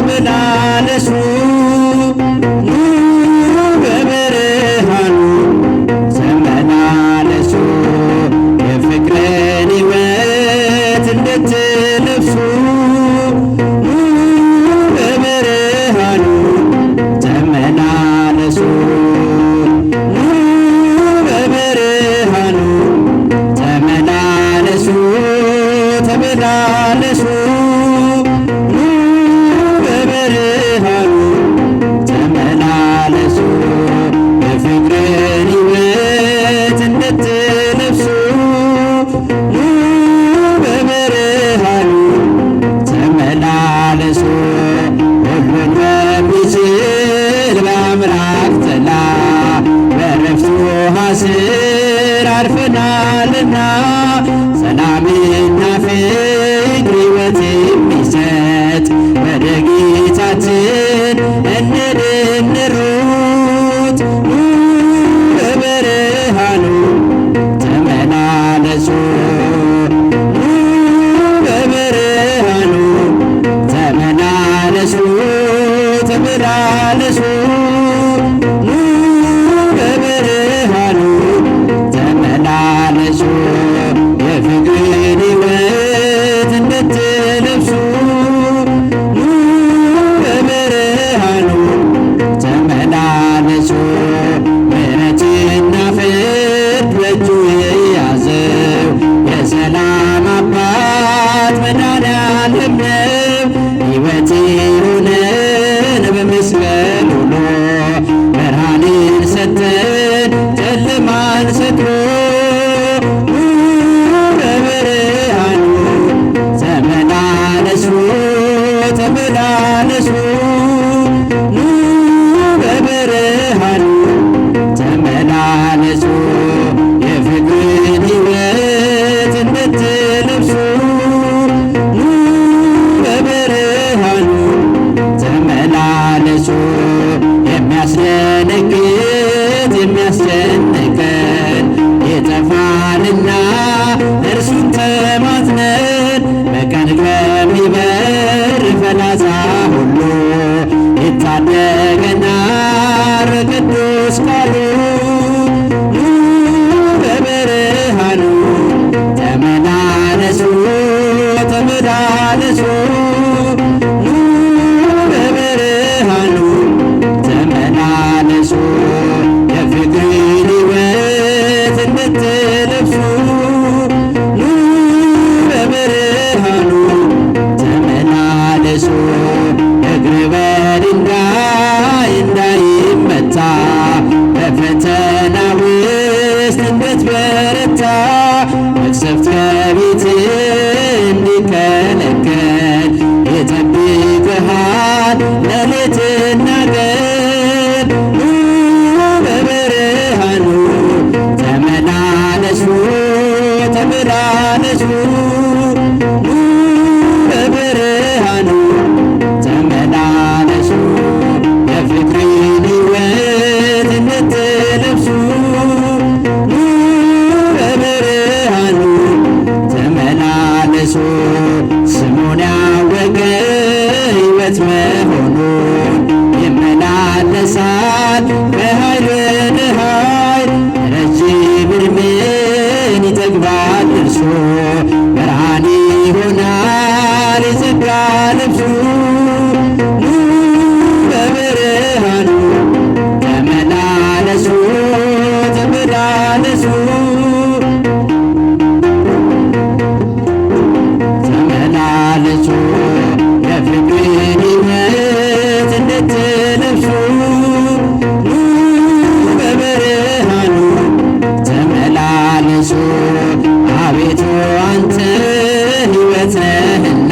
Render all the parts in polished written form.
ተመላለሱ ኑ በብርሃኑ ተመላለሱ የፍቅርን ሕይወት እንድትለብሱ ኑ በብርሃኑ ተመላለሱ ኑ በብርሃኑ ተመላለሱ ተመላለሱ ኑ በብርሃኑ ተመላለሱ የፍቅርን ሕይወት እንድትለብሱ ኑ በብርሃኑ ተመላለሱ ሁሉን በሚችል በአምላክ ጥላ በዕረፍቱ ውኃ ስር አርፈናልና ሰላምና ፍቅር ሕይወት የሚሰጥ ወደ ጌታችን እንድንሮጥ ኑ በብርሃኑ ተመላለሱ ኑ በብርሃኑ ተመላለሱ ተመላለሱ ኑ በብርሃኑ ተመላለሱ የፍቅርን ሕይወት እንድትለብሱ ኑ በብርሃኑ ተመላለሱ ምሕረትና ፍርድ በእጁ የያዘው የሰላም አባት መድኃኔዓለም ነው። ሕይወት የሆነን በመስቀል ውሎ ብርሃንን ሰጠን ጨለማን ሰቅሎ ኑ በብርሃኑ ተመላለሱ ተመላለሱ ኑ በብርሃኑ ተመላለሱ የፍቅርን ሕይወት እንድትለብሱ ኑ በብርሃኑ ተመላለሱ የሚያስደነግጥ የሚያስጨንቀን ይጠፋልና እርሱን ተማጽነን በቀን ከሚበር ፈላጻ ሁሉ ይታደገናል በቅዱስ ቃሉ ኑ በብርሃኑ ተመላለሱ ተመላለሱ ኑ በብርሃኑ ተመላለሱ የፍቅርን ሕይወት እንድትለብሱ ኑ በብርሃኑ ተመላለሱ እግር በድንጋይ እንዳይመታ በፈተና ውስጥ እንድትበረታ መቅሰፍት ከቤት እንዲከለከል ይጠብቅሃል ሌሊትና ቀን ኑ በብርሃኑ ተመላለሱ ተመላለሱ ኑ በብርሃኑ ተመላለሱ የፍቅርን ሕይወት እንድትለብሱ ኑ በብርሃኑ ተመላለሱ ስሙን ያወቀ ሕይወት መሆኑን ይመላለሳል በኃይል ወደ ኃይል ረጅም ዕድሜን ይጠግባል እርሱ ብርሃን ይሆናል የጸጋ ልብሱ ኑ በብርሃኑ ተመላለሱ ተመላለሱ ተመላለሱ የፍቅርን ሕይወት እንድትለብሱ ኑ በብርሃኑ ተመላለሱ አቤቱ አንተ ሕይወት ነህና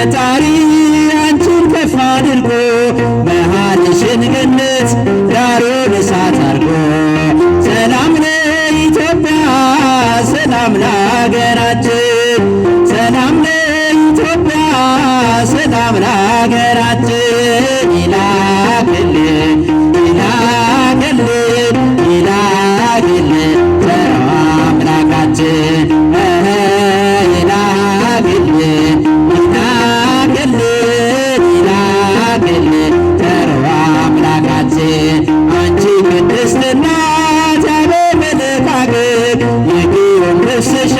ፈጣሪ አንቺን ከፍ አድርጎ መሃልሽን ገነት ዳሩን እሳት አድርጎ ሰላም ለኢትዮጵያ ሰላም ለሀገራችን ሰላም ለኢትዮጵያ ሰላም ለሀገራችን ይላክልን ይላክልን ይላክልን ቸሩ አምላካችን ይላክልን ይላክልን ይላክልን ቸሩ አምላካችን አንቺ ቅድስት እናት ያለመልክ አገር የግዮን መፍሰሻ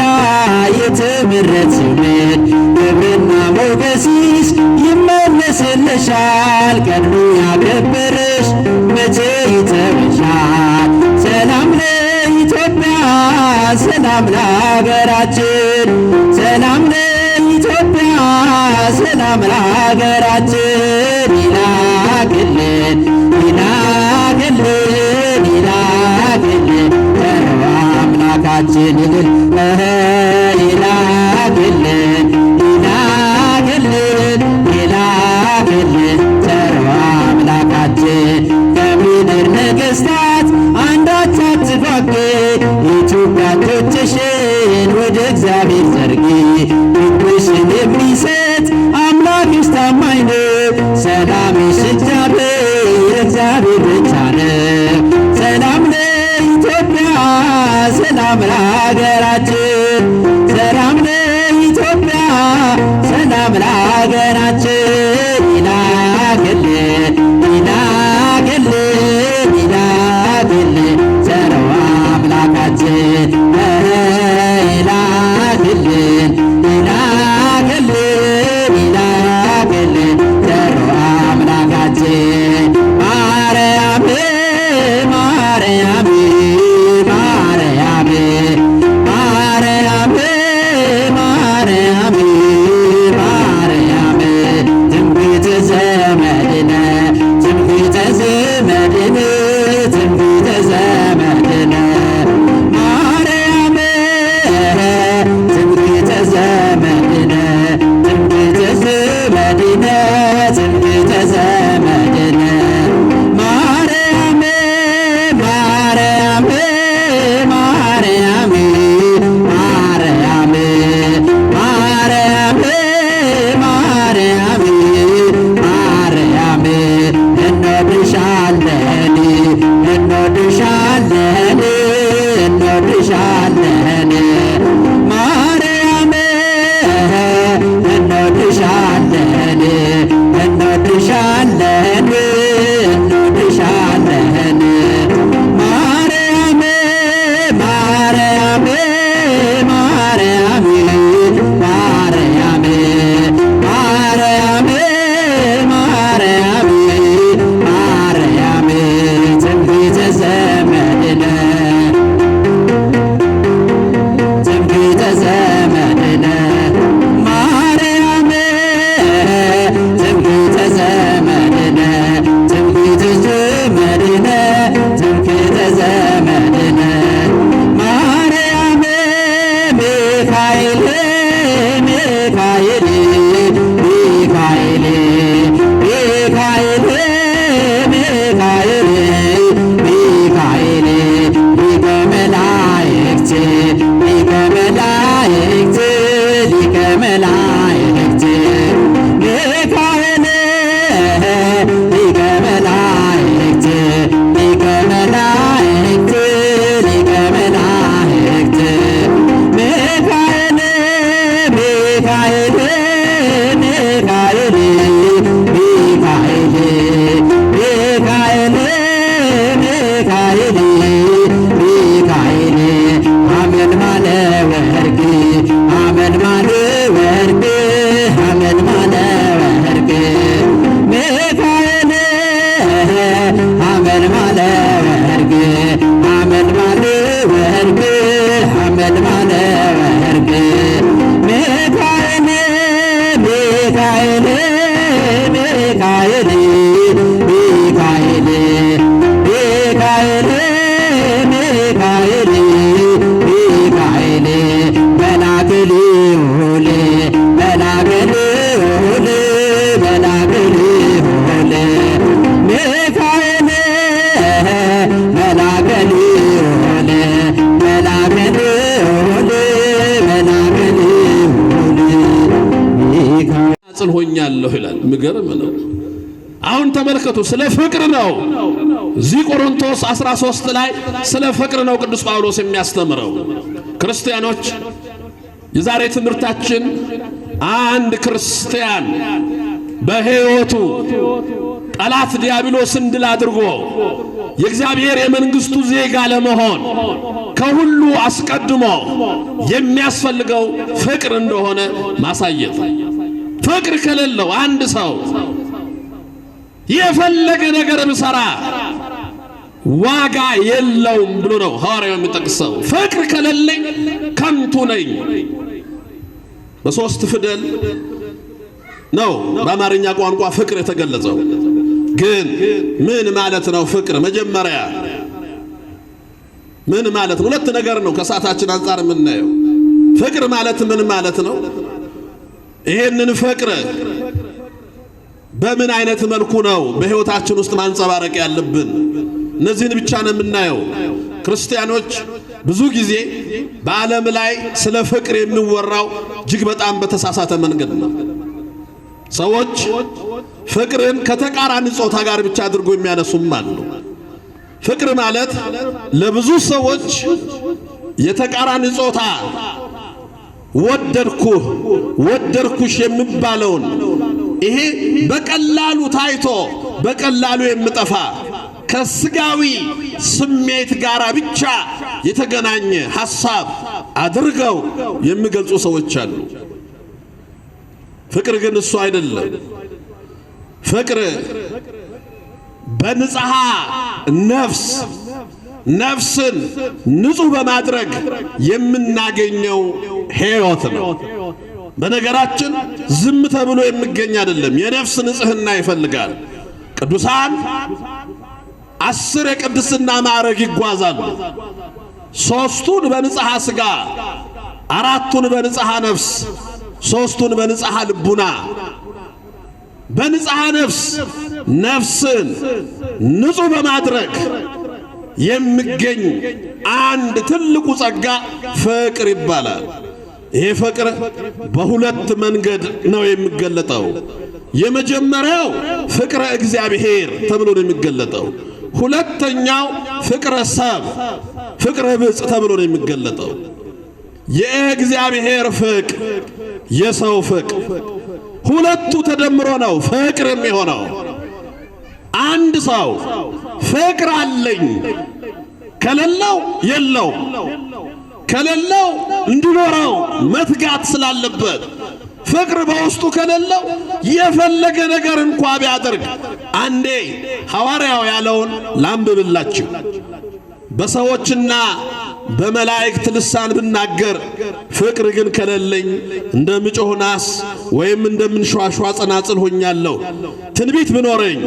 የተመረጥሽ ትውልድ ክብርና ሞገስሽ ይመለስልሻል ቀድሞ ያከበረሽ መቼ ይተውሻል ሰላም ለኢትዮጵያ ሰላም ለሀገራችን ሰላም ለኢትዮጵያ ሰላም ለሀገራችን ይላክልን ይላክልን ይላክልን ቸሩ አምላካችን ይላክልን ይላክልን ይላክልን ቸሩ አምላካችን ከምድር ነገሥታት አንዳች አትጓጉ ኢትዮጵያ እጆችሽን ወደ እግዚአብሔር ዘርጊ ልብሽን የሚሰጥ አምላክሽ ታማኝ ነው ሰላምሽ እግዚአብሔር ብቻ ነው ሰላም ለኢትዮጵያ ሰላም ለሀገራችን ሰላም ለኢትዮጵያ ሰላም ለሀገራችን ይላክልን ይላክልን ይላክልን ቸሩ አምላካችን ይላክልን ይላክልን ይላክልን ቸሩ አምላካችን ማርያም ማርያም ማርያም ማርያም ማርያም ማርያም ትንቢተ ዘመድነ ትንቢተ ዘመድነ ትንቢተ ዘመድነ ማርያም ትንቢተ ዘመድነ ትንቢተ ዘመድነ ትንቢተ ዘመድነ ማርያም ማርያም ማርያም ማርያም ማርያም ማርያም ማርያም እንወድሻለን እንወድሻለን እንወድሻለን ማርያም እንወድሻለን እንወድሻለን እንወድሻለን ማርያም ማርያም ማርያም ማርያም ማርያም ማርያም ማርያም ትንቢተ ዘመድነ ትንቢተ ዘመድነ ማርያም ትንቢተ ዘመድነ ትንቢተ ዘመድነ ትንቢተ ዘመድነ ማርያም ሚካኤል ሚካኤል ሚካኤል ሚካኤል ሚካኤል ሚካኤል ሊቀ መላእክት ሊቀ መላእክት ሊቀ መላእክት ሚካኤል ሊቀ መላእክት ሊቀ መላእክት ሊቀ መላእክት ሚካኤል ሚካኤል ሚካኤል ሚካኤል ሚካኤል ሚካኤል ሚካኤል አመን ማለ ወርቅ አመን ማለ ወርቅ አመን ማለ ወርቅ ሚካኤል አመን ማለ ወርቅ አመን ማለ ወርቅ አመን ማለ ወርቅ ሚካኤል ሚካኤል ሚካኤል ሚካኤል ሚካኤል ሚካኤል ሚካኤል መላከ ልዑል መላከ ልዑል ጸናጽል ሆኛለሁ ይላል። ምገርም ነው። አሁን ተመልከቱ፣ ስለ ፍቅር ነው። እዚህ ቆሮንቶስ 13 ላይ ስለ ፍቅር ነው ቅዱስ ጳውሎስ የሚያስተምረው። ክርስቲያኖች የዛሬ ትምህርታችን አንድ ክርስቲያን በሕይወቱ ጠላት ዲያብሎስን ድል አድርጎ የእግዚአብሔር የመንግስቱ ዜጋ ለመሆን ከሁሉ አስቀድሞ የሚያስፈልገው ፍቅር እንደሆነ ማሳየት። ፍቅር ከሌለው አንድ ሰው የፈለገ ነገር ብሰራ ዋጋ የለውም ብሎ ነው ሐዋርያው የሚጠቅሰው። ፍቅር ከሌለኝ ከንቱ ነኝ። በሶስት ፊደል ነው በአማርኛ ቋንቋ ፍቅር የተገለጸው። ግን ምን ማለት ነው ፍቅር? መጀመሪያ ምን ማለት ነው? ሁለት ነገር ነው ከሰዓታችን አንፃር የምናየው። ፍቅር ማለት ምን ማለት ነው? ይሄንን ፍቅር በምን አይነት መልኩ ነው በሕይወታችን ውስጥ ማንጸባረቅ ያለብን? እነዚህን ብቻ ነው የምናየው። ክርስቲያኖች ብዙ ጊዜ በዓለም ላይ ስለ ፍቅር የሚወራው እጅግ በጣም በተሳሳተ መንገድ ነው። ሰዎች ፍቅርን ከተቃራኒ ጾታ ጋር ብቻ አድርጎ የሚያነሱም አሉ። ፍቅር ማለት ለብዙ ሰዎች የተቃራኒ ጾታ ወደድኩህ ወደድኩሽ የሚባለውን ይሄ በቀላሉ ታይቶ በቀላሉ የሚጠፋ ከስጋዊ ስሜት ጋር ብቻ የተገናኘ ሐሳብ አድርገው የሚገልጹ ሰዎች አሉ። ፍቅር ግን እሱ አይደለም። ፍቅር በንጽሐ ነፍስን ንጹህ በማድረግ የምናገኘው ሕይወት ነው። በነገራችን ዝም ተብሎ የሚገኝ አይደለም። የነፍስ ንጽህና ይፈልጋል። ቅዱሳን 10 የቅድስና ማዕረግ ይጓዛሉ። 3ቱን በንጽሐ ሥጋ፣ 4ቱን በንጽሐ ነፍስ፣ 3ቱን በንጽሐ ልቡና። በንጽሐ ነፍስን ንጹህ በማድረግ የሚገኝ አንድ ትልቁ ጸጋ ፍቅር ይባላል። ይሄ ፍቅር በሁለት መንገድ ነው የሚገለጠው። የመጀመሪያው ፍቅረ እግዚአብሔር ተብሎ ነው የሚገለጠው። ሁለተኛው ፍቅረ ሰብ፣ ፍቅረ ብጽ ተብሎ ነው የሚገለጠው። የእግዚአብሔር ፍቅር፣ የሰው ፍቅር ሁለቱ ተደምሮ ነው ፍቅር የሚሆነው። አንድ ሰው ፍቅር አለኝ ከሌለው የለው፣ ከሌለው እንዲኖረው መትጋት ስላለበት፣ ፍቅር በውስጡ ከሌለው የፈለገ ነገር እንኳ ቢያደርግ። አንዴ ሐዋርያው ያለውን ላንብብላችሁ። በሰዎችና በመላእክት ልሳን ብናገር ፍቅር ግን ከሌለኝ እንደምጮህ ናስ ወይም እንደምንሿሿ ጸናጽል ሆኛለሁ። ትንቢት ብኖረኝ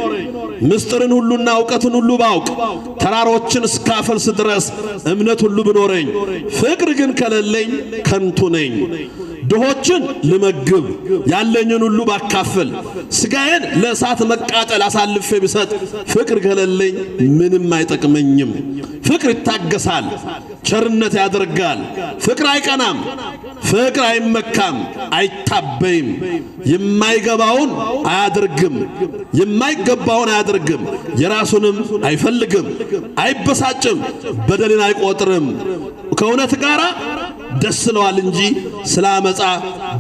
ምስጢርን ሁሉና እውቀትን ሁሉ ባውቅ ተራሮችን እስካፈልስ ድረስ እምነት ሁሉ ብኖረኝ ፍቅር ግን ከሌለኝ ከንቱ ነኝ። ድሆችን ልመግብ ያለኝን ሁሉ ባካፍል ሥጋዬን ለእሳት መቃጠል አሳልፌ ብሰጥ ፍቅር ከሌለኝ ምንም አይጠቅመኝም። ፍቅር ይታገሳል፣ ቸርነት ያደርጋል። ፍቅር አይቀናም፣ ፍቅር አይመካም፣ አይታበይም። የማይገባውን አያደርግም፣ የማይገባውን አያደርግም። የራሱንም አይፈልግም፣ አይበሳጭም፣ በደልን አይቆጥርም። ከእውነት ጋር ደስ ይለዋል እንጂ ስለ አመፃ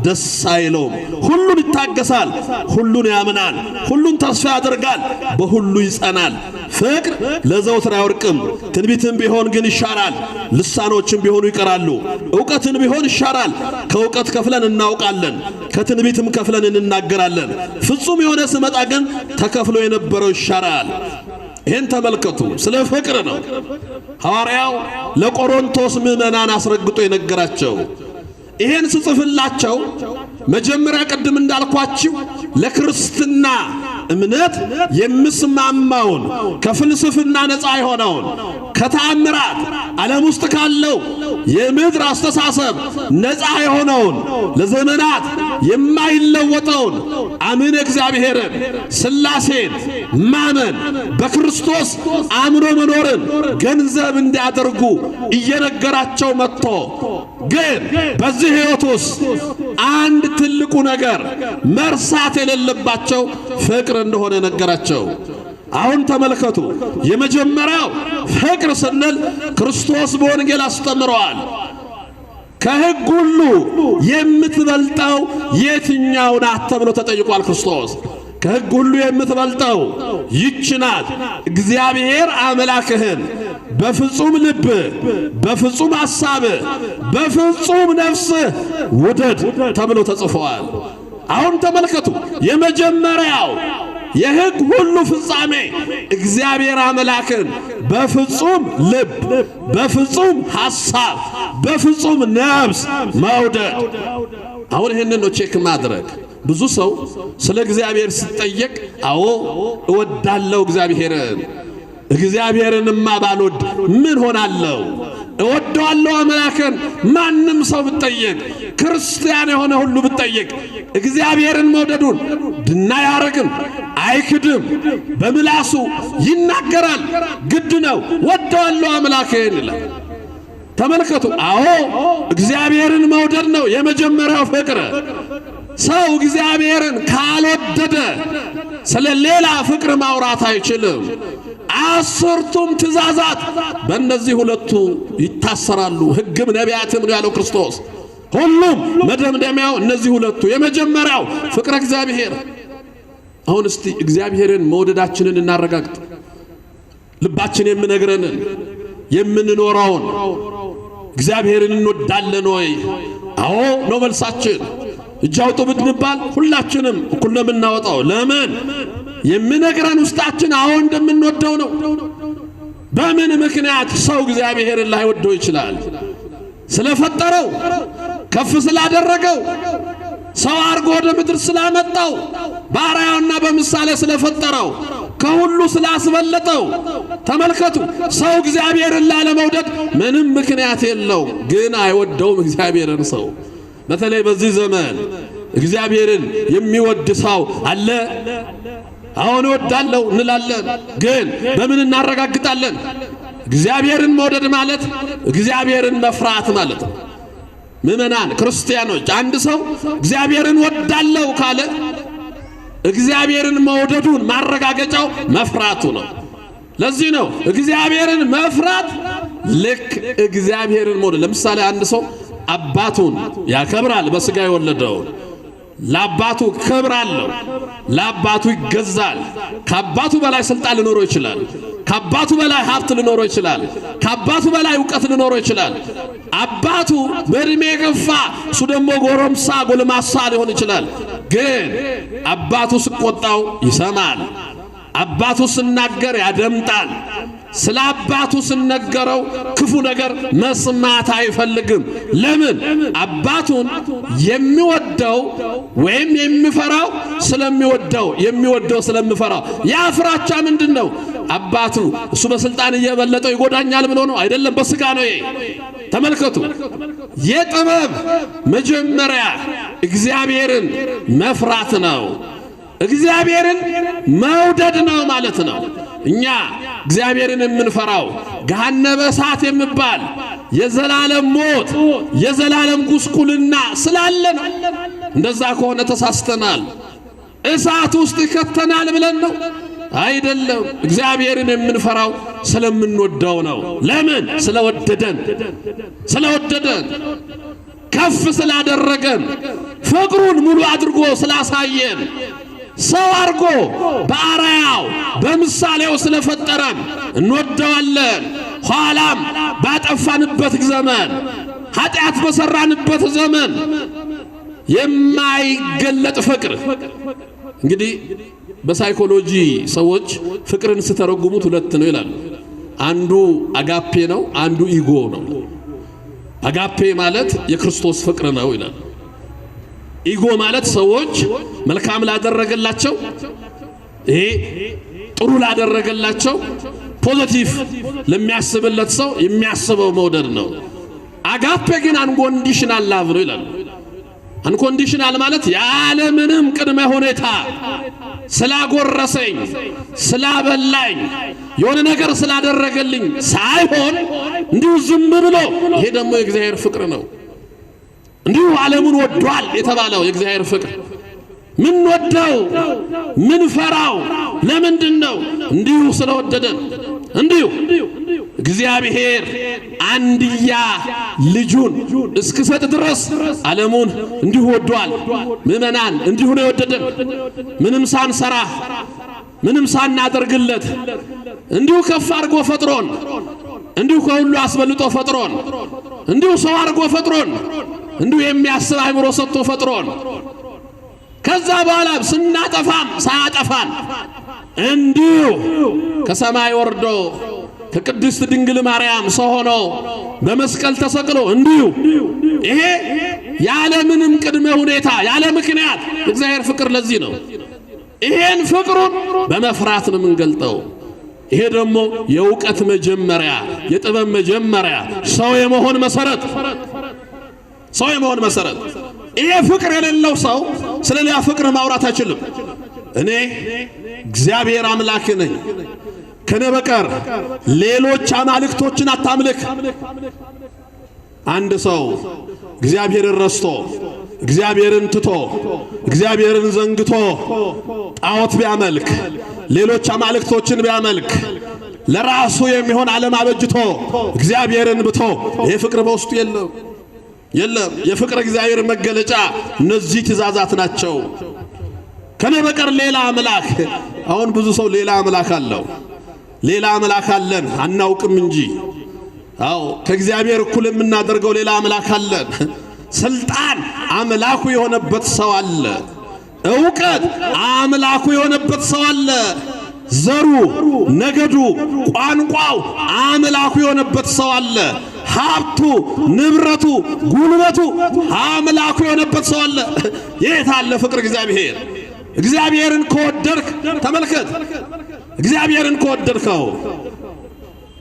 ደስ አይለውም። ሁሉን ይታገሳል፣ ሁሉን ያምናል፣ ሁሉን ተስፋ ያደርጋል፣ በሁሉ ይጸናል። ፍቅር ለዘውትር አይወድቅም። ትንቢትም ቢሆን ግን ይሻራል፣ ልሳኖችም ቢሆኑ ይቀራሉ። እውቀትን ቢሆን ይሻራል፣ ከእውቀት ከፍለን እናውቃለን፣ ከትንቢትም ከፍለን እንናገራለን። ፍጹም የሆነ ሲመጣ ግን ተከፍሎ የነበረው ይሻራል። ይህን ተመልከቱ። ስለ ፍቅር ነው ሐዋርያው ለቆሮንቶስ ምዕመናን አስረግጦ የነገራቸው። ይህን ስጽፍላቸው መጀመሪያ ቅድም እንዳልኳችሁ ለክርስትና እምነት የምስማማውን ከፍልስፍና ነፃ የሆነውን ከተአምራት ዓለም ውስጥ ካለው የምድር አስተሳሰብ ነፃ የሆነውን ለዘመናት የማይለወጠውን አምነ እግዚአብሔርን ሥላሴን ማመን በክርስቶስ አምኖ መኖርን ገንዘብ እንዲያደርጉ እየነገራቸው መጥቶ ግን በዚህ ሕይወት ውስጥ አንድ ትልቁ ነገር መርሳት የሌለባቸው ፍቅር እንደሆነ ነገራቸው። አሁን ተመልከቱ። የመጀመሪያው ፍቅር ስንል ክርስቶስ በወንጌል አስተምረዋል። ከሕግ ሁሉ የምትበልጠው የትኛው ናት ተብሎ ተጠይቋል ክርስቶስ። ከሕግ ሁሉ የምትበልጠው ይህች ናት፣ እግዚአብሔር አምላክህን በፍጹም ልብ፣ በፍጹም ሐሳብ፣ በፍጹም ነፍስህ ውደድ ተብሎ ተጽፈዋል። አሁን ተመልከቱ። የመጀመሪያው የሕግ ሁሉ ፍጻሜ እግዚአብሔር አምላክን በፍጹም ልብ፣ በፍጹም ሐሳብ፣ በፍጹም ነፍስ መውደድ። አሁን ይህንን ነው ቼክ ማድረግ። ብዙ ሰው ስለ እግዚአብሔር ሲጠየቅ አዎ እወዳለሁ እግዚአብሔርን፣ እግዚአብሔርንማ ባልወድ ምን ሆናለሁ? እወደዋለሁ አምላክን። ማንም ሰው ብጠየቅ፣ ክርስቲያን የሆነ ሁሉ ብጠየቅ እግዚአብሔርን መውደዱን ድና ያረግም አይክድም። በምላሱ ይናገራል። ግድ ነው ወደዋለሁ አምላክን ይላል። ተመልከቱ። አዎ እግዚአብሔርን መውደድ ነው የመጀመሪያው ፍቅር። ሰው እግዚአብሔርን ካልወደደ ስለ ሌላ ፍቅር ማውራት አይችልም። አስርቱም ትእዛዛት በእነዚህ ሁለቱ ይታሰራሉ። ሕግም ነቢያትም ነው ያለው ክርስቶስ። ሁሉም መደምደሚያው እነዚህ ሁለቱ። የመጀመሪያው ፍቅረ እግዚአብሔር። አሁን እስቲ እግዚአብሔርን መውደዳችንን እናረጋግጥ። ልባችን የምነግረንን የምንኖረውን እግዚአብሔርን እንወዳለን ወይ? አዎ ነው መልሳችን። እጅ አውጡ ብንባል ሁላችንም እኩል ነው የምናወጣው። ለምን? የምነግረን ውስጣችን አዎ እንደምንወደው ነው። በምን ምክንያት ሰው እግዚአብሔርን ላይወደው ይችላል? ስለፈጠረው፣ ከፍ ስላደረገው፣ ሰው አርጎ ወደ ምድር ስላመጣው፣ በአርአያውና በምሳሌ ስለፈጠረው፣ ከሁሉ ስላስበለጠው። ተመልከቱ። ሰው እግዚአብሔርን ላለመውደድ ምንም ምክንያት የለውም፣ ግን አይወደውም እግዚአብሔርን ሰው። በተለይ በዚህ ዘመን እግዚአብሔርን የሚወድ ሰው አለ? አሁን እወዳለሁ እንላለን፣ ግን በምን እናረጋግጣለን? እግዚአብሔርን መውደድ ማለት እግዚአብሔርን መፍራት ማለት ነው። ምእመናን ክርስቲያኖች፣ አንድ ሰው እግዚአብሔርን ወዳለሁ ካለ እግዚአብሔርን መውደዱን ማረጋገጫው መፍራቱ ነው። ለዚህ ነው እግዚአብሔርን መፍራት ልክ እግዚአብሔርን መውደድ። ለምሳሌ አንድ ሰው አባቱን ያከብራል፣ በሥጋ የወለደውን ለአባቱ ክብር አለው፣ ለአባቱ ይገዛል። ከአባቱ በላይ ስልጣን ሊኖረው ይችላል። ከአባቱ በላይ ሀብት ሊኖረው ይችላል። ከአባቱ በላይ ዕውቀት ሊኖረው ይችላል። አባቱ በእድሜ የገፋ እሱ ደግሞ ጎረምሳ ጎልማሳ ሊሆን ይችላል። ግን አባቱ ሲቆጣው ይሰማል። አባቱ ሲናገር ያደምጣል። ስለ አባቱ ሲነገረው ክፉ ነገር መስማት አይፈልግም። ለምን? አባቱን የሚወደው ወይም የሚፈራው ስለሚወደው፣ የሚወደው ስለሚፈራው። ያ ፍራቻ ምንድነው? አባቱ እሱ በስልጣን እየበለጠው ይጎዳኛል ብሎ ነው? አይደለም፣ በሥጋ ነው። ተመልከቱ። የጥበብ መጀመሪያ እግዚአብሔርን መፍራት ነው። እግዚአብሔርን መውደድ ነው ማለት ነው። እኛ እግዚአብሔርን የምንፈራው ገሃነመ እሳት የሚባል የዘላለም ሞት፣ የዘላለም ጉስቁልና ስላለ ነው። እንደዛ ከሆነ ተሳስተናል። እሳት ውስጥ ይከተናል ብለን ነው? አይደለም። እግዚአብሔርን የምንፈራው ስለምንወደው ነው። ለምን? ስለወደደን፣ ስለወደደን ከፍ ስላደረገን፣ ፍቅሩን ሙሉ አድርጎ ስላሳየን፣ ሰው አርጎ በአርአያው በምሳሌው ስለፈጠረን እንወደዋለን። ኋላም ባጠፋንበት ዘመን፣ ኃጢአት በሰራንበት ዘመን የማይገለጥ ፍቅር። እንግዲህ በሳይኮሎጂ ሰዎች ፍቅርን ስተረጉሙት ሁለት ነው ይላሉ። አንዱ አጋፔ ነው፣ አንዱ ኢጎ ነው። አጋፔ ማለት የክርስቶስ ፍቅር ነው ይላል። ኢጎ ማለት ሰዎች መልካም ላደረገላቸው፣ ይሄ ጥሩ ላደረገላቸው ፖዚቲቭ ለሚያስብለት ሰው የሚያስበው መውደድ ነው። አጋፔ ግን አንኮንዲሽናል ላቭ ነው ይላል። አንኮንዲሽናል ማለት ያለምንም ቅድመ ሁኔታ ስላጎረሰኝ ስላበላኝ የሆነ ነገር ስላደረገልኝ ሳይሆን እንዲሁ ዝም ብሎ ይሄ ደግሞ የእግዚአብሔር ፍቅር ነው። እንዲሁ ዓለሙን ወዷል የተባለው የእግዚአብሔር ፍቅር ምን ወደው ምን ፈራው ለምንድን ነው? እንዲሁ ስለወደደን እንዲሁ እግዚአብሔር አንድያ ልጁን እስክሰጥ ድረስ ዓለሙን እንዲሁ ወዷል። ምእመናን እንዲሁ ነው የወደደን። ምንም ሳንሰራ ምንም ሳናደርግለት እንዲሁ ከፍ አድርጎ ፈጥሮን፣ እንዲሁ ከሁሉ አስበልጦ ፈጥሮን፣ እንዲሁ ሰው አድርጎ ፈጥሮን፣ እንዲሁ የሚያስብ አእምሮ ሰጥቶ ፈጥሮን ከዛ በኋላ ስናጠፋም ሳያጠፋን እንዲሁ ከሰማይ ወርዶ ከቅድስት ድንግል ማርያም ሰው ሆኖ በመስቀል ተሰቅሎ እንዲሁ ይሄ ያለ ምንም ቅድመ ሁኔታ ያለ ምክንያት እግዚአብሔር ፍቅር ለዚህ ነው። ይሄን ፍቅሩን በመፍራት ነው የምንገልጠው። ይሄ ደግሞ የእውቀት መጀመሪያ የጥበብ መጀመሪያ ሰው የመሆን መሰረት ሰው የመሆን መሰረት። ይሄ ፍቅር የሌለው ሰው ስለሌላ ፍቅር ማውራት አይችልም። እኔ እግዚአብሔር አምላክ ነኝ ከኔ በቀር ሌሎች አማልክቶችን አታምልክ። አንድ ሰው እግዚአብሔርን ረስቶ እግዚአብሔርን ትቶ እግዚአብሔርን ዘንግቶ ጣዖት ቢያመልክ ሌሎች አማልክቶችን ቢያመልክ ለራሱ የሚሆን ዓለም አበጅቶ እግዚአብሔርን ብቶ ይሄ ፍቅር በውስጡ የለም። የፍቅር እግዚአብሔር መገለጫ እነዚህ ትእዛዛት ናቸው። ከኔ በቀር ሌላ አምላክ አሁን ብዙ ሰው ሌላ አምላክ አለው። ሌላ አምላክ አለን አናውቅም እንጂ አዎ ከእግዚአብሔር እኩል የምናደርገው ሌላ አምላክ አለን። ስልጣን አምላኩ የሆነበት ሰው አለ። ዕውቀት አምላኩ የሆነበት ሰው አለ። ዘሩ፣ ነገዱ፣ ቋንቋው አምላኩ የሆነበት ሰው አለ። ሀብቱ፣ ንብረቱ፣ ጉልበቱ አምላኩ የሆነበት ሰው አለ። የት አለ ፍቅር እግዚአብሔር? እግዚአብሔርን ከወደድክ ተመልከት። እግዚአብሔርን ከወደድከው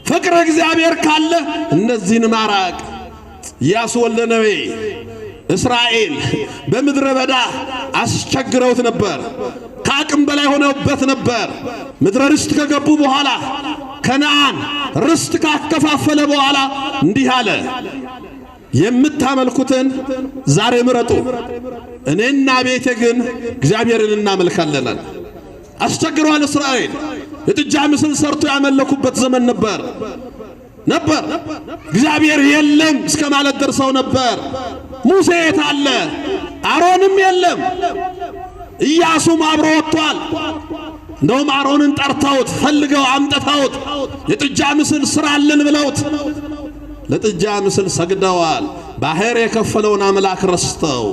ፍቅር እግዚአብሔር ካለ እነዚህን ማራቅ። ኢያሱ ወልደ ነዌ እስራኤል በምድረ በዳ አስቸግረውት ነበር። ከአቅም በላይ ሆነውበት ነበር። ምድረ ርስት ከገቡ በኋላ ከነዓን ርስት ካከፋፈለ በኋላ እንዲህ አለ፣ የምታመልኩትን ዛሬ ምረጡ፣ እኔና ቤቴ ግን እግዚአብሔርን እናመልካለን። አስቸግረዋል። እስራኤል የጥጃ ምስል ሰርቶ ያመለኩበት ዘመን ነበር። እግዚአብሔር የለም እስከ ማለት ደርሰው ነበር። ሙሴ የት አለ? አሮንም የለም። ኢያሱም አብሮ ወጥቷል። እንደውም አሮንን ጠርተውት ፈልገው አምጥተውት የጥጃ ምስል ስራልን ብለውት ለጥጃ ምስል ሰግደዋል። ባህር የከፈለውን አምላክ ረስተው፣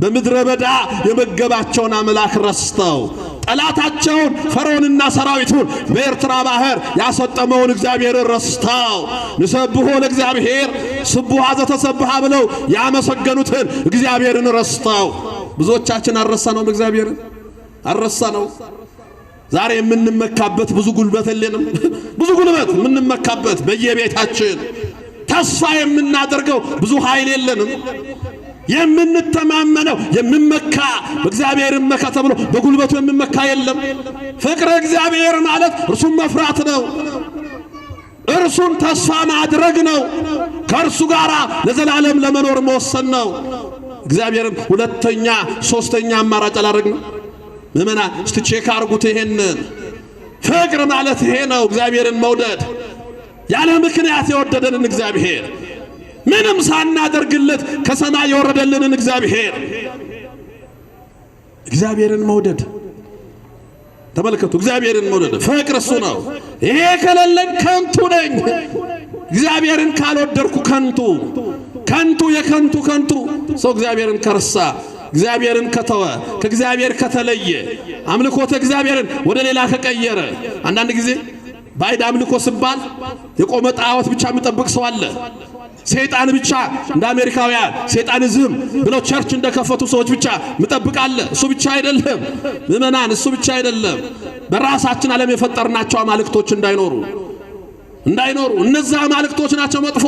በምድረ በዳ የመገባቸውን አምላክ ረስተው፣ ጠላታቸውን ፈርዖንና ሰራዊቱን በኤርትራ ባህር ያሰጠመውን እግዚአብሔርን ረስተው፣ ንሰብሖ ለእግዚአብሔር ስቡሐ ዘተሰብሐ ብለው ያመሰገኑትን እግዚአብሔርን ረስተው። ብዙዎቻችን አልረሳነውም። እግዚአብሔርን አልረሳነው። ዛሬ የምንመካበት ብዙ ጉልበት የለንም። ብዙ ጉልበት የምንመካበት በየቤታችን ተስፋ የምናደርገው ብዙ ኃይል የለንም። የምንተማመነው የምመካ በእግዚአብሔር መካ ተብሎ በጉልበቱ የምመካ የለም። ፍቅረ እግዚአብሔር ማለት እርሱን መፍራት ነው። እርሱን ተስፋ ማድረግ ነው። ከእርሱ ጋር ለዘላለም ለመኖር መወሰን ነው። እግዚአብሔርን ሁለተኛ ሶስተኛ አማራጭ አላደረግንም። ምእመናን እስቲ ቼክ አርጉት። ይሄንን ፍቅር ማለት ይሄ ነው። እግዚአብሔርን መውደድ፣ ያለ ምክንያት የወደደንን እግዚአብሔር፣ ምንም ሳናደርግለት ከሰማይ የወረደልንን እግዚአብሔርን መውደድ ተመልከቱ። እግዚአብሔርን መውደድ ፍቅር እሱ ነው። ይሄ ከሌለን ከንቱ ነኝ። እግዚአብሔርን ካልወደድኩ ከንቱ የከንቱ ሰው እግዚአብሔርን ከረሳ፣ እግዚአብሔርን ከተወ፣ ከእግዚአብሔር ከተለየ፣ አምልኮተ እግዚአብሔርን ወደ ሌላ ከቀየረ። አንዳንድ ጊዜ ባዕድ አምልኮ ሲባል የቆመ ጣዖት ብቻ የሚጠብቅ ሰው አለ። ሰይጣን ብቻ እንደ አሜሪካውያን ሰይጣኒዝም ብለው ቸርች እንደከፈቱ ሰዎች ብቻ ምጠብቃለ። እሱ ብቻ አይደለም ምእመናን፣ እሱ ብቻ አይደለም። በራሳችን ዓለም የፈጠርናቸው አማልክቶች እንዳይኖሩ እነዛ አማልክቶች ናቸው መጥፎ።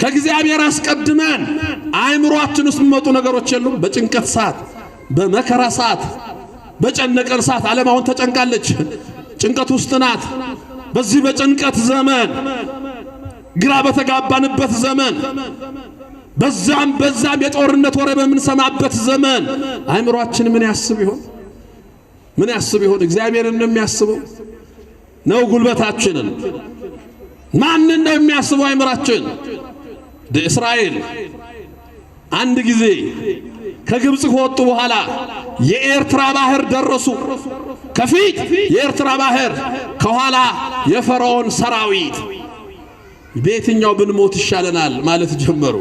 ከእግዚአብሔር አስቀድመን አእምሮአችን ውስጥ የሚመጡ ነገሮች የሉም። በጭንቀት ሰዓት፣ በመከራ ሰዓት፣ በጨነቀን ሰዓት ዓለም አሁን ተጨንቃለች፣ ጭንቀት ውስጥ ናት። በዚህ በጭንቀት ዘመን፣ ግራ በተጋባንበት ዘመን፣ በዛም የጦርነት ወሬ በምንሰማበት ዘመን አእምሮአችን ምን ያስብ ይሆን? ምን ያስብ ይሆን? እግዚአብሔርን ነው የሚያስበው ነው? ጉልበታችንን ማንን ነው የሚያስበው? አእምሮአችን። እስራኤል አንድ ጊዜ ከግብፅ ከወጡ በኋላ የኤርትራ ባህር ደረሱ። ከፊት የኤርትራ ባህር፣ ከኋላ የፈርዖን ሰራዊት። በየትኛው ብንሞት ይሻለናል ማለት ጀመሩ።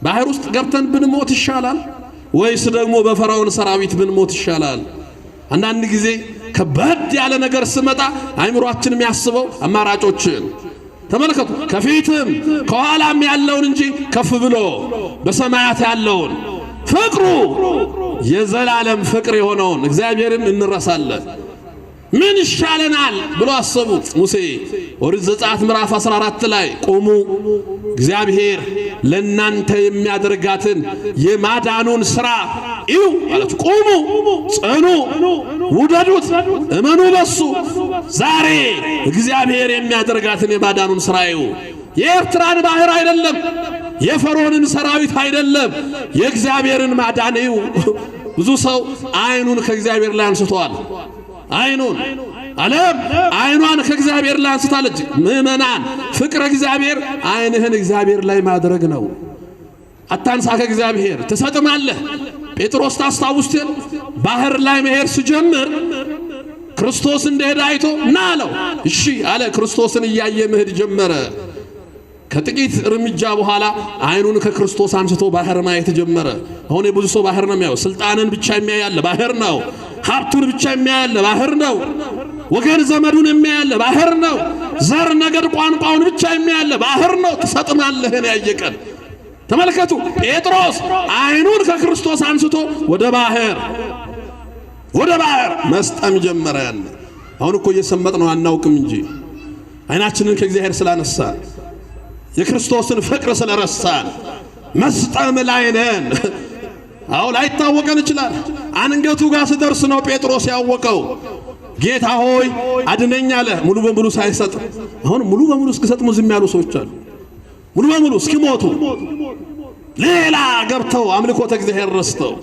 ባህር ውስጥ ገብተን ብንሞት ይሻላል ወይስ ደግሞ በፈርዖን ሰራዊት ብንሞት ይሻላል? አንዳንድ ጊዜ ከበድ ያለ ነገር ስመጣ አእምሮአችን የሚያስበው አማራጮችን ተመልከቱ። ከፊትም ከኋላም ያለውን እንጂ ከፍ ብሎ በሰማያት ያለውን ፍቅሩ የዘላለም ፍቅር የሆነውን እግዚአብሔርን እንረሳለን። ምን ይሻለናል ብሎ አሰቡ። ሙሴ ኦሪት ዘጸአት ምዕራፍ 14 ላይ ቁሙ፣ እግዚአብሔር ለናንተ የሚያደርጋትን የማዳኑን ሥራ እዩ አላችሁ። ቁሙ፣ ጽኑ፣ ውደዱት፣ እመኑ በሱ። ዛሬ እግዚአብሔር የሚያደርጋትን የማዳኑን ሥራ እዩ። የኤርትራን ባህር አይደለም፣ የፈርዖንን ሰራዊት አይደለም፣ የእግዚአብሔርን ማዳን እዩ። ብዙ ሰው አይኑን ከእግዚአብሔር ላይ አንስቷል። አይኑን ዓለም አይኗን ከእግዚአብሔር ላይ አንስታለች። ምእመናን ፍቅረ እግዚአብሔር አይንህን እግዚአብሔር ላይ ማድረግ ነው። አታንሳ ከእግዚአብሔር ትሰጥማለህ። ጴጥሮስ ታስታውስት ባህር ላይ መሄድ ሲጀምር ክርስቶስ እንደሄደ አይቶ ና አለው። እሺ አለ። ክርስቶስን እያየ መሄድ ጀመረ። ከጥቂት እርምጃ በኋላ አይኑን ከክርስቶስ አንስቶ ባህር ማየት ጀመረ። አሁን የብዙ ሰው ባህር ነው የሚያየው። ስልጣንን ብቻ የሚያያለ ባህር ነው። ሀብቱን ብቻ የሚያያለ ባህር ነው። ወገን ዘመዱን የሚያያለ ባህር ነው። ዘር ነገድ ቋንቋውን ብቻ የሚያያለ ባህር ነው። ትሰጥማለህን ያየቀን ተመልከቱ። ጴጥሮስ አይኑን ከክርስቶስ አንስቶ ወደ ባህር መስጠም ጀመረ። አሁን እኮ እየሰመጥ ነው አናውቅም እንጂ አይናችንን ከእግዚአብሔር ስላነሳን የክርስቶስን ፍቅር ስለረሳን መስጠም ላይ ነን። አዎ ላይታወቀን ይችላል። አንገቱ ጋር ሲደርስ ነው ጴጥሮስ ያወቀው። ጌታ ሆይ አድነኝ አለ፣ ሙሉ በሙሉ ሳይሰጥ። አሁን ሙሉ በሙሉ እስኪሰጥሙ ዝም ያሉ ሰዎች አሉ። ሙሉ በሙሉ እስኪሞቱ ሌላ ገብተው አምልኮተ እግዚአብሔር ረስተው።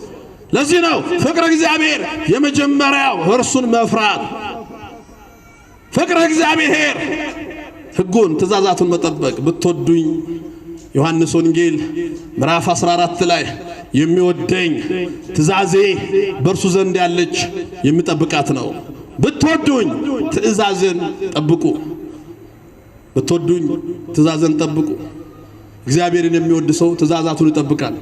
ለዚህ ነው ፍቅረ እግዚአብሔር የመጀመሪያው እርሱን መፍራት። ፍቅረ እግዚአብሔር ሕጉን ትእዛዛቱን መጠበቅ። ብትወዱኝ ዮሐንስ ወንጌል ምዕራፍ 14 ላይ የሚወደኝ ትእዛዜ በእርሱ ዘንድ ያለች የሚጠብቃት ነው። ብትወዱኝ ትእዛዝን ጠብቁ። ብትወዱኝ ትእዛዝን ጠብቁ። እግዚአብሔርን የሚወድ ሰው ትእዛዛቱን ይጠብቃል።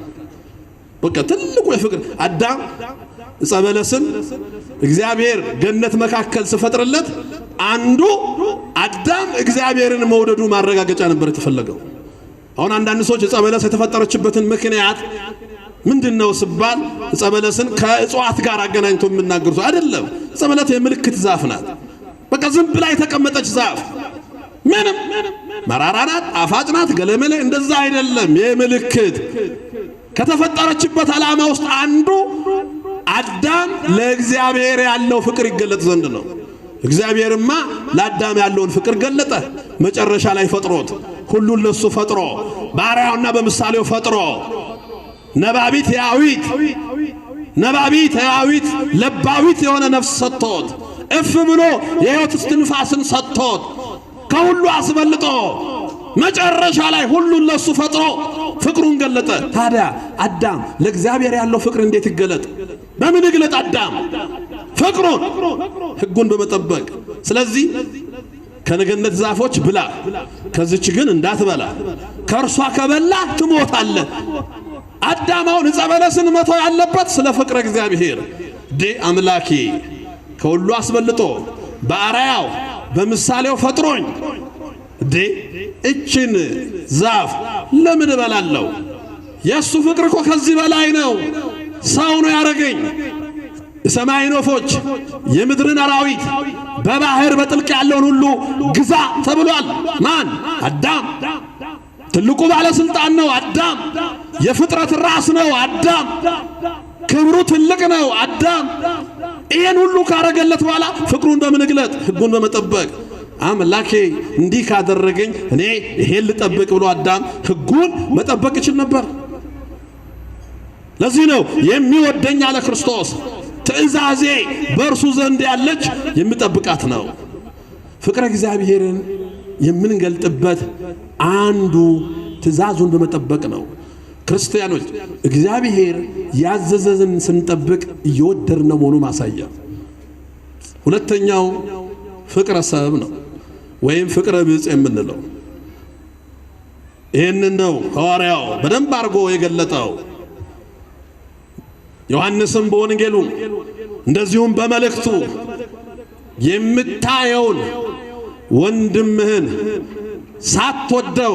በቃ ትልቁ የፍቅር አዳም ዕፀ በለስን እግዚአብሔር ገነት መካከል ሲፈጥርለት አንዱ አዳም እግዚአብሔርን መውደዱ ማረጋገጫ ነበር የተፈለገው። አሁን አንዳንድ ሰዎች ዕፀ በለስ የተፈጠረችበትን ምክንያት ምንድነው ሲባል ዕፀ በለስን ከእጽዋት ጋር አገናኝቶ የሚናገሩ ሰው አይደለም። ዕፀ በለስ የምልክት ዛፍ ናት። በቃ ዝም ብላ የተቀመጠች ዛፍ ምንም መራራ ናት፣ ጣፋጭ ናት፣ ገለመለ እንደዛ አይደለም። የምልክት ከተፈጠረችበት ዓላማ ውስጥ አንዱ አዳም ለእግዚአብሔር ያለው ፍቅር ይገለጥ ዘንድ ነው። እግዚአብሔርማ ለአዳም ያለውን ፍቅር ገለጠ። መጨረሻ ላይ ፈጥሮት ሁሉን ለሱ ፈጥሮ ባሪያውና በምሳሌው ፈጥሮ ነባቢት ሕያዊት ለባዊት የሆነ ነፍስ ሰጥቶት እፍ ብሎ የሕይወት እስትንፋስን ሰጥቶት ከሁሉ አስበልጦ መጨረሻ ላይ ሁሉን ለሱ ፈጥሮ ፍቅሩን ገለጠ። ታዲያ አዳም ለእግዚአብሔር ያለው ፍቅር እንዴት ይገለጥ? በምን ይገለጥ? አዳም ፍቅሩን ሕጉን በመጠበቅ። ስለዚህ ከገነት ዛፎች ብላ፣ ከዚች ግን እንዳትበላ፣ ከእርሷ ከበላ ትሞታለህ። አዳማውን ዕፀ በለስን መተው ያለበት ስለ ፍቅረ እግዚአብሔር አምላኬ ከሁሉ አስበልጦ በአርአያው በምሳሌው ፈጥሮኝ እችን ዛፍ ለምን እበላለሁ? የሱ ፍቅር እኮ ከዚህ በላይ ነው። ሰው ነው ያረገኝ። የሰማይን ወፎች፣ የምድርን አራዊት፣ በባህር በጥልቅ ያለውን ሁሉ ግዛ ተብሏል። ማን? አዳም። ትልቁ ባለስልጣን ነው አዳም። የፍጥረት ራስ ነው አዳም። ክብሩ ትልቅ ነው አዳም። ይሄን ሁሉ ካረገለት በኋላ ፍቅሩን በመግለጥ ሕጉን በመጠበቅ አምላኬ እንዲህ ካደረገኝ እኔ ይሄን ልጠብቅ ብሎ አዳም ሕጉን መጠበቅ ይችል ነበር። ለዚህ ነው የሚወደኝ አለ ክርስቶስ ትእዛዜ በእርሱ ዘንድ ያለች የሚጠብቃት ነው። ፍቅረ እግዚአብሔርን የምንገልጥበት አንዱ ትእዛዙን በመጠበቅ ነው። ክርስቲያኖች እግዚአብሔር ያዘዘን ስንጠብቅ እየወደድነው መሆኑ ማሳያ። ሁለተኛው ፍቅረ ሰብ ነው ወይም ፍቅረ ብጽ የምንለው። ይህንን ነው ሐዋርያው በደንብ አድርጎ የገለጠው። ዮሐንስም በወንጌሉ እንደዚሁም በመልእክቱ የምታየውን ወንድምህን ሳትወደው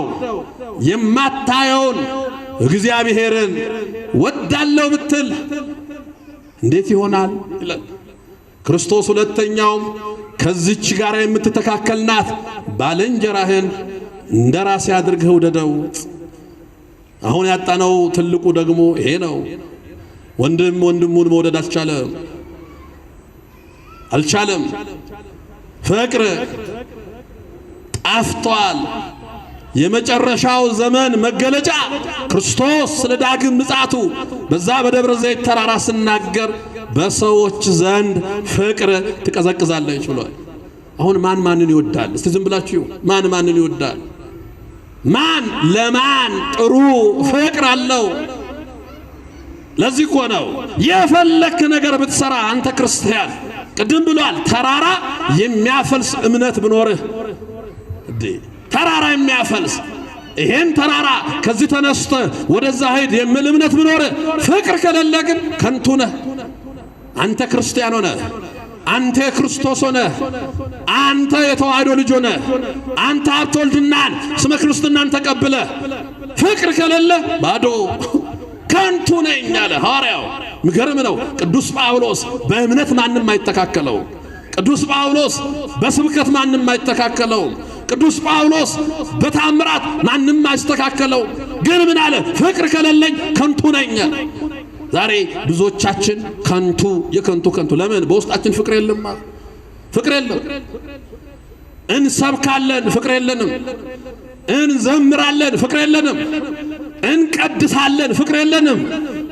የማታየውን እግዚአብሔርን ወዳለው ብትል እንዴት ይሆናል ይላል ክርስቶስ። ሁለተኛውም ከዚች ጋር የምትተካከልናት ባልንጀራህን እንደራሴ አድርገህ ውደደው። አሁን ያጣነው ትልቁ ደግሞ ይሄ ነው። ወንድም ወንድሙን መውደድ አልቻለም። ፍቅር ጠፍቷል። የመጨረሻው ዘመን መገለጫ ክርስቶስ ስለ ዳግም ምጽአቱ በዛ በደብረ ዘይት ተራራ ሲናገር በሰዎች ዘንድ ፍቅር ትቀዘቅዛለች ብሏል። አሁን ማን ማንን ይወዳል? እስቲ ዝም ብላችሁ ማን ማንን ይወዳል? ማን ለማን ጥሩ ፍቅር አለው? ለዚህ እኮ ነው የፈለክ ነገር ብትሰራ አንተ ክርስቲያን ቅድም ብሏል ተራራ የሚያፈልስ እምነት ብኖርህ ተራራ የሚያፈልስ ይሄን ተራራ ከዚህ ተነስተ ወደዛ ሄድ የሚል እምነት ብኖርህ ፍቅር ከሌለ ግን ከንቱ ነህ። አንተ ክርስቲያን ሆነ፣ አንተ ክርስቶስ ሆነ፣ አንተ የተዋህዶ ልጅ ሆነ፣ አንተ ሀብተ ወልድናን ስመ ክርስትናን ተቀብለ ፍቅር ከሌለ ባዶ ከንቱ ነኝ አለ ሐዋርያው። ምገርም ነው። ቅዱስ ጳውሎስ በእምነት ማንም አይተካከለው። ቅዱስ ጳውሎስ በስብከት ማንም አይተካከለው። ቅዱስ ጳውሎስ በታምራት ማንም አይስተካከለው። ግን ምን አለ? ፍቅር ከሌለኝ ከንቱ ነኝ። ዛሬ ብዙዎቻችን የከንቱ ለምን? በውስጣችን ፍቅር የለም። ፍቅር የለም። እንሰብካለን፣ ፍቅር የለንም። እንዘምራለን፣ ፍቅር የለንም። እንቀድሳለን፣ ፍቅር የለንም።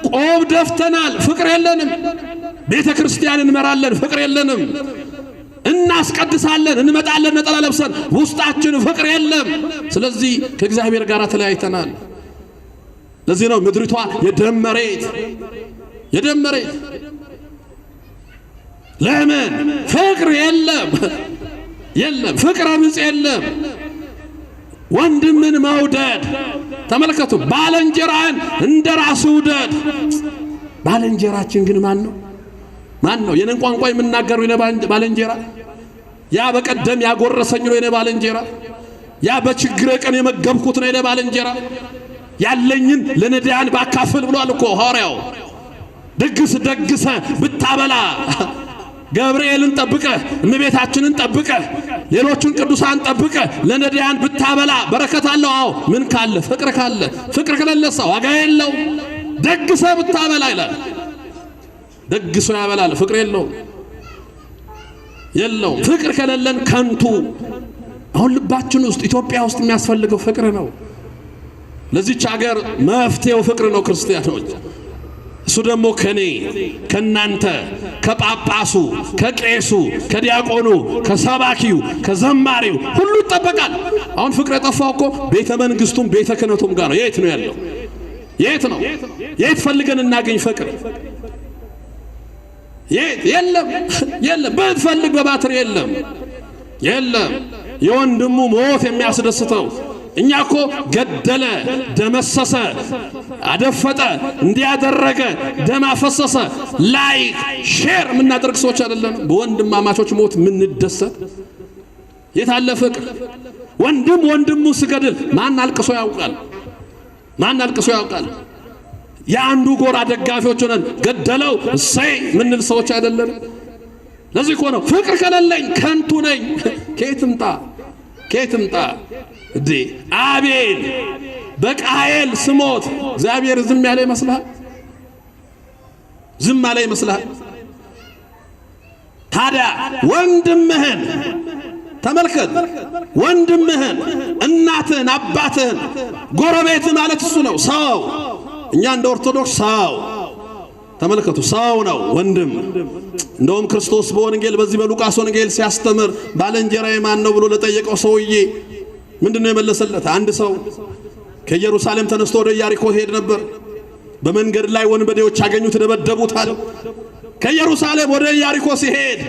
ቆብ ደፍተናል፣ ፍቅር የለንም። ቤተ ክርስቲያን እንመራለን፣ ፍቅር የለንም። እናስቀድሳለን፣ እንመጣለን ነጠላ ለብሰን፣ ውስጣችን ፍቅር የለም። ስለዚህ ከእግዚአብሔር ጋር ተለያይተናል። ለዚህ ነው ምድሪቷ የደም መሬት። ለምን? ፍቅር የለም። ፍቅረ ብጽ የለም። ወንድምን መውደድ ተመልከቱ። ባልንጀራህን እንደ ራስህ ውደድ። ባልንጀራችን ግን ማን ነው? የኔን ቋንቋ የምናገሩ የኔ ባልንጀራ፣ ያ በቀደም ያጎረሰኝ ነው የኔ ባልንጀራ፣ ያ በችግሬ ቀን የመገብኩት ነው የኔ ባልንጀራ፣ ያለኝን ለነዳያን ባካፍል ብሏል እኮ ሐዋርያው። ደግሰ ብታበላ ገብርኤልን ጠብቀህ እመቤታችንን ጠብቀህ ሌሎቹን ቅዱሳን ጠብቀህ ለነዳያን ብታበላ በረከት አለው። አዎ ምን ካለ? ፍቅር ካለ። ፍቅር ከሌለ ሰው ዋጋ የለው። ደግሰ ብታበላ ይላል። ደግሶ ያበላል፣ ፍቅር የለውም። ፍቅር ከሌለን ከንቱ። አሁን ልባችን ውስጥ ኢትዮጵያ ውስጥ የሚያስፈልገው ፍቅር ነው። ለዚች ሀገር መፍትሄው ፍቅር ነው ክርስቲያኖች። እሱ ደግሞ ከኔ ከናንተ ከጳጳሱ ከቄሱ ከዲያቆኑ ከሰባኪው ከዘማሪው ሁሉ ይጠበቃል። አሁን ፍቅር የጠፋው እኮ ቤተ መንግስቱም ቤተ ክህነቱም ጋር ነው። የት ነው ያለው? የት ፈልገን እናገኝ ፍቅር? የለም። ብትፈልግ በባትር የለም። የወንድሙ ሞት የሚያስደስተው እኛ እኮ ገደለ፣ ደመሰሰ፣ አደፈጠ፣ እንዲያደረገ ደም አፈሰሰ ላይክ ሼር የምናደርግ ሰዎች አይደለም። በወንድማማቾች ሞት የምንደሰት የታለ ፍቅር? ወንድሙ ሲገድል ማን አልቅሶ ያውቃል? የአንዱ ጎራ ደጋፊዎች ሆነን ገደለው እሰይ ምንል ሰዎች አይደለም። ለዚህ እኮ ነው ፍቅር ከሌለኝ ከንቱ ነኝ። ከየት ምጣ? እንዴ አቤል በቃየል ስሞት እግዚአብሔር ዝም ያለ ይመስልሃል? ዝም ያለ ይመስልሃል? ታዲያ ወንድምህን ተመልከት፣ ወንድምህን፣ እናትህን፣ አባትህን፣ ጎረቤት ማለት እሱ ነው ሰው። እኛ እንደ ኦርቶዶክስ ሰው ተመልከቱ፣ ሰው ነው ወንድም። እንደውም ክርስቶስ በወንጌል በዚህ በሉቃስ ወንጌል ሲያስተምር ባልንጀራዬ ማን ነው ብሎ ለጠየቀው ሰውዬ ምንድነው የመለሰለት? አንድ ሰው ከኢየሩሳሌም ተነስቶ ወደ ኢያሪኮ ሄድ ነበር። በመንገድ ላይ ወንበዴዎች አገኙት፣ ደበደቡታል። ከኢየሩሳሌም ወደ ኢያሪኮ ሲሄድ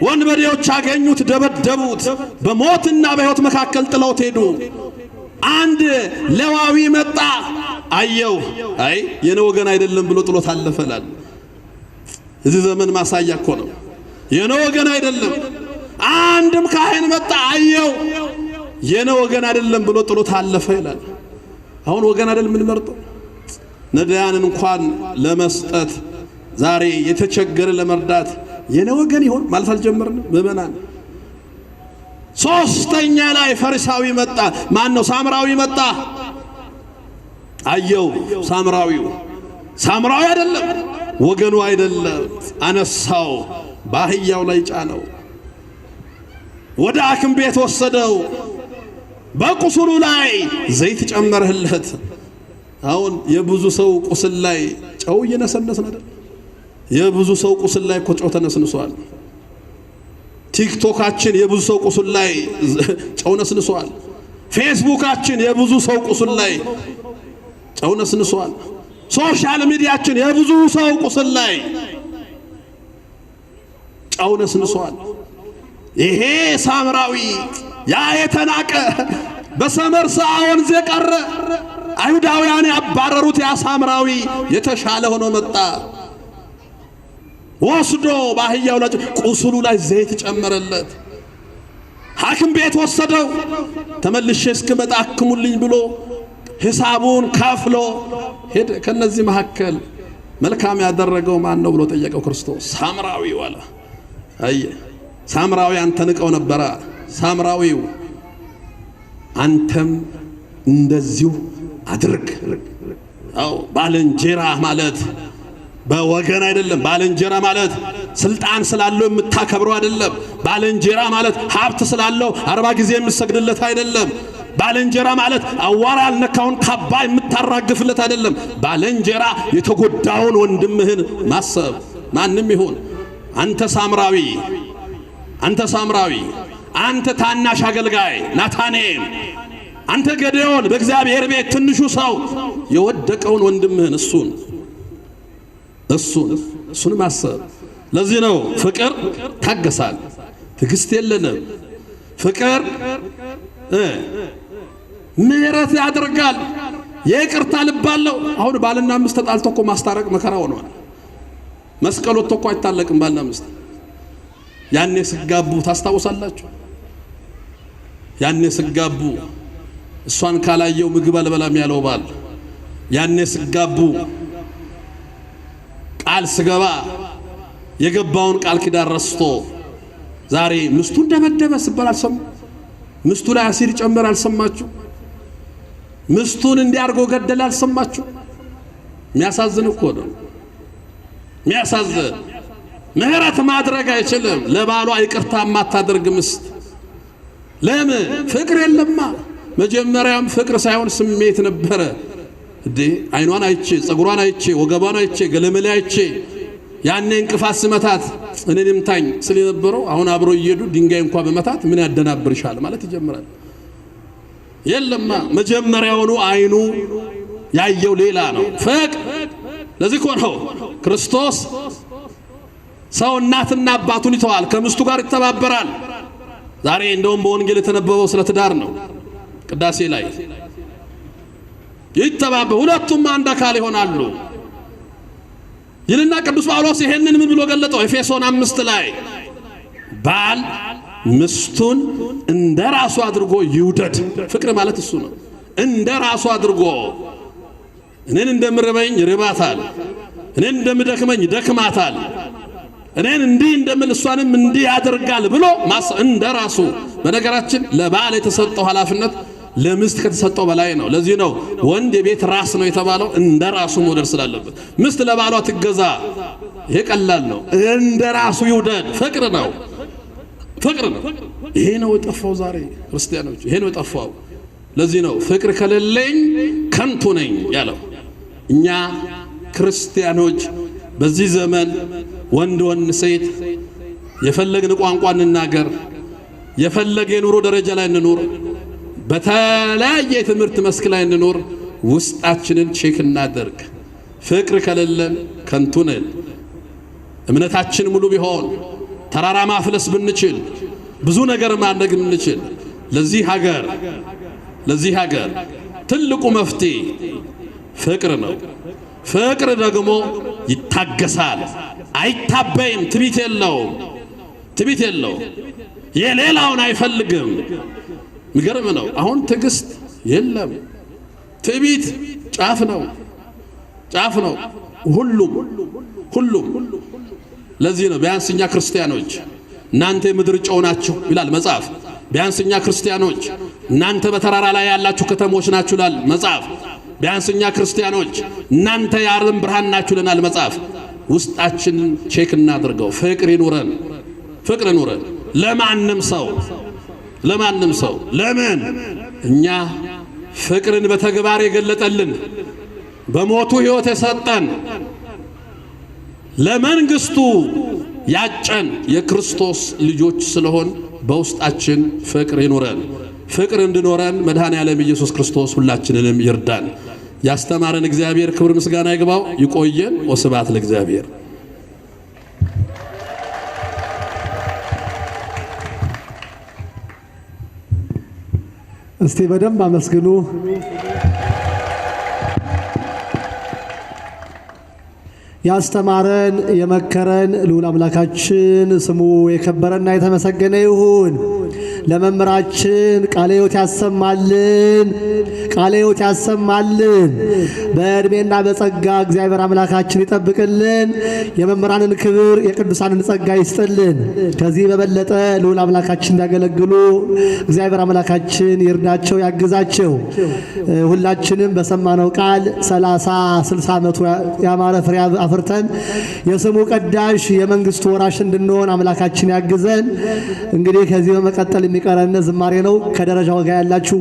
ወንበዴዎች አገኙት፣ ደበደቡት። በሞትና በሕይወት መካከል ጥለውት ሄዱ። አንድ ሌዋዊ መጣ፣ አየው፣ አይ የኔ ወገን አይደለም ብሎ ጥሎት አለፈላል። እዚህ ዘመን ማሳያ እኮ ነው። የኔ ወገን አይደለም። አንድም ካህን መጣ፣ አየው፣ የኔ ወገን አይደለም ብሎ ጥሎት አለፈ ይላል። አሁን ወገን አይደለም ምን መርጦ ነዳያንን እንኳን ለመስጠት ዛሬ የተቸገረ ለመርዳት የኔ ወገን ይሆን ማለት አልጀመርንም ምእመናን። ሶስተኛ ላይ ፈሪሳዊ መጣ። ማን ነው? ሳምራዊ መጣ። አየው፣ ሳምራዊ አይደለም፣ ወገኑ አይደለም። አነሳው፣ በአህያው ላይ ጫነው፣ ወደ ሐኪም ቤት ወሰደው። በቁስሉ ላይ ዘይት ጨመረለት። አሁን የብዙ ሰው ቁስል ላይ ጨው እየነሰነስን አይደል? የብዙ ሰው ቁስል ላይ እኮ ጨው ተነስንሷል። ቲክቶካችን የብዙ ሰው ቁስል ላይ ጨው ነስንሷል። ፌስቡካችን የብዙ ሰው ቁስል ላይ ጨው ነስንሷል። ሶሻል ሚዲያችን የብዙ ሰው ቁስል ላይ ጨው ነስንሷል። ይሄ ሳምራዊ ያ የተናቀ በሰመርሳ ወንዝ የቀረ አይሁዳውያን ያባረሩት ያ ሳምራዊ የተሻለ ሆኖ መጣ። ወስዶ በአህያው ላይ ቁስሉ ላይ ዘይት ጨመረለት። ሐኪም ቤት ወሰደው። ተመልሼ እስክመጣ አክሙልኝ ብሎ ሂሳቡን ከፍሎ ሄደ። ከነዚህ መካከል መልካም ያደረገው ማን ነው ብሎ ጠየቀው ክርስቶስ። ሳምራዊው አለ። አየ ሳምራውያን ተንቀው ነበረ። ሳምራዊው አንተም እንደዚሁ አድርግ። አው ባልንጀራ ማለት በወገን አይደለም። ባልንጀራ ማለት ስልጣን ስላለው የምታከብረው አይደለም። ባልንጀራ ማለት ሀብት ስላለው 40 ጊዜ የምትሰግድለት አይደለም። ባልንጀራ ማለት አዋራ ያልነካውን ካባ የምታራግፍለት አይደለም። ባልንጀራ የተጎዳውን ወንድምህን ማሰብ። ማንም ይሁን አንተ ሳምራዊ፣ አንተ ታናሽ አገልጋይ ናታኔም፣ አንተ ገዴዮን በእግዚአብሔር ቤት ትንሹ ሰው የወደቀውን ወንድምህን እሱን ማሰብ። ለዚህ ነው ፍቅር ታገሳል፣ ትዕግስት የለንም። ፍቅር ምሕረት ያደርጋል፣ የይቅርታ ልብ አለው። አሁን ባልና ሚስት ተጣልተው እኮ ማስታረቅ መከራ ሆኗል። መስቀል ወጥቶ እኮ አይታለቅም ባልና ሚስት። ያኔ ሲጋቡ ታስታውሳላችሁ? ያኔ ሲጋቡ እሷን ካላየው ምግብ አልበላም ያለው ባል፣ ያኔ ሲጋቡ ቃል ስገባ የገባውን ቃል ኪዳን ረስቶ ዛሬ ሚስቱን ደበደበ ሲባል አልሰሙ? ሚስቱ ላይ አሲድ ጨመረ አልሰማችሁ? ሚስቱን እንዲያርጎ ገደለ አልሰማችሁ? የሚያሳዝን እኮ ነው፣ የሚያሳዝን። ምህረት ማድረግ አይችልም ለባሏ ይቅርታ ማታደርግ ሚስት። ለምን? ፍቅር የለማ። መጀመሪያም ፍቅር ሳይሆን ስሜት ነበረ። እንዴ አይኗን አይቼ፣ ጸጉሯን አይቼ፣ ወገቧን አይቼ፣ ገለመሌ አይቼ ያኔ እንቅፋት ስመታት እኔን ምታኝ ስለ ነበረው አሁን አብሮ እየሄዱ ድንጋይ እንኳን በመታት ምን ያደናብርሻል ማለት ይጀምራል። የለማ መጀመሪያውኑ አይኑ ያየው ሌላ ነው ፍቅር። ለዚህ እኮ ነው ክርስቶስ ሰው እናትና አባቱን ይተዋል፣ ከሚስቱ ጋር ይተባበራል። ዛሬ እንደውም በወንጌል የተነበበው ስለ ትዳር ነው። ቅዳሴ ላይ ይተባበሩ፣ ሁለቱም አንድ አካል ይሆናሉ ይልና ቅዱስ ጳውሎስ ይሄንን ምን ብሎ ገለጠው? ኤፌሶን 5 ላይ ባል ሚስቱን እንደራሱ አድርጎ ይውደድ። ፍቅር ማለት እሱ ነው። እንደራሱ አድርጎ እኔን እንደምርበኝ ይርባታል፣ እኔን እንደምደክመኝ ይደክማታል፣ እኔን እንዲህ እንደምል እሷንም እንዲህ ያደርጋል ብሎ እንደራሱ። በነገራችን ለባል የተሰጠው ኃላፊነት ለሚስት ከተሰጠው በላይ ነው። ለዚህ ነው ወንድ የቤት ራስ ነው የተባለው፣ እንደ ራሱ መውደድ ስላለበት። ሚስት ለባሏ ትገዛ፣ ይሄ ቀላል ነው። እንደ ራሱ ይውደድ፣ ፍቅር ነው፣ ፍቅር ነው። ይሄ ነው የጠፋው ዛሬ ክርስቲያኖች፣ ይሄ ነው የጠፋው። ለዚህ ነው ፍቅር ከሌለኝ ከንቱ ነኝ ያለው። እኛ ክርስቲያኖች በዚህ ዘመን ወንድ ሴት የፈለግን ቋንቋ እንናገር፣ የፈለገ የኑሮ ደረጃ ላይ እንኖር፣ በተለያየ የትምህርት መስክ ላይ እንኖር፣ ውስጣችንን ቼክ እናደርግ። ፍቅር ከሌለን ከንቱ ነን። እምነታችን ሙሉ ቢሆን ተራራ ማፍለስ ብንችል ብዙ ነገር ማድረግ ብንችል ለዚህ ሀገር ትልቁ መፍትሄ ፍቅር ነው። ፍቅር ደግሞ ይታገሳል፣ አይታበይም፣ ትዕቢት የለውም፣ የሌላውን አይፈልግም። የሚገርም ነው። አሁን ትዕግስት የለም፣ ትዕቢት ጫፍ ነው ሁሉም። ለዚህ ነው ቢያንስ እኛ ክርስቲያኖች እናንተ የምድር ጨው ናችሁ ይላል መጽሐፍ። ቢያንስ እኛ ክርስቲያኖች እናንተ በተራራ ላይ ያላችሁ ከተሞች ናችሁ ይላል መጽሐፍ። ቢያንስ እኛ ክርስቲያኖች እናንተ የዓለም ብርሃን ናችሁ ይለናል መጽሐፍ። ውስጣችን ቼክ እናድርገው። ፍቅር ይኑረን። ለማንም ሰው ለምን እኛ ፍቅርን በተግባር የገለጠልን በሞቱ ሕይወት የሰጠን ለመንግስቱ ያጨን የክርስቶስ ልጆች ስለሆን በውስጣችን ፍቅር ይኑረን። ፍቅር እንድኖረን መድኃኔዓለም ኢየሱስ ክርስቶስ ሁላችንንም ይርዳን። ያስተማረን እግዚአብሔር ክብር ምስጋና ይግባው። ይቆየን። ወስብሐት ለእግዚአብሔር። እስቲ በደንብ አመስግኑ። ያስተማረን የመከረን ልዑል አምላካችን ስሙ የከበረና የተመሰገነ ይሁን። ለመምህራችን ቃለ ሕይወት ያሰማልን። በእድሜና በጸጋ እግዚአብሔር አምላካችን ይጠብቅልን። የመምህራንን ክብር የቅዱሳንን ጸጋ ይስጥልን። ከዚህ በበለጠ ልዑል አምላካችን እንዲያገለግሉ እግዚአብሔር አምላካችን ይርዳቸው፣ ያግዛቸው። ሁላችንም በሰማነው ቃል 30-60 ዓመቱ ያማረ ፍሬ አፍርተን የስሙ ቀዳሽ የመንግስቱ ወራሽ እንድንሆን አምላካችን ያግዘን። እንግዲህ ከዚህ በመቀጠል የሚቀረን ዝማሬ ነው። ከደረጃው ጋር ያላችሁ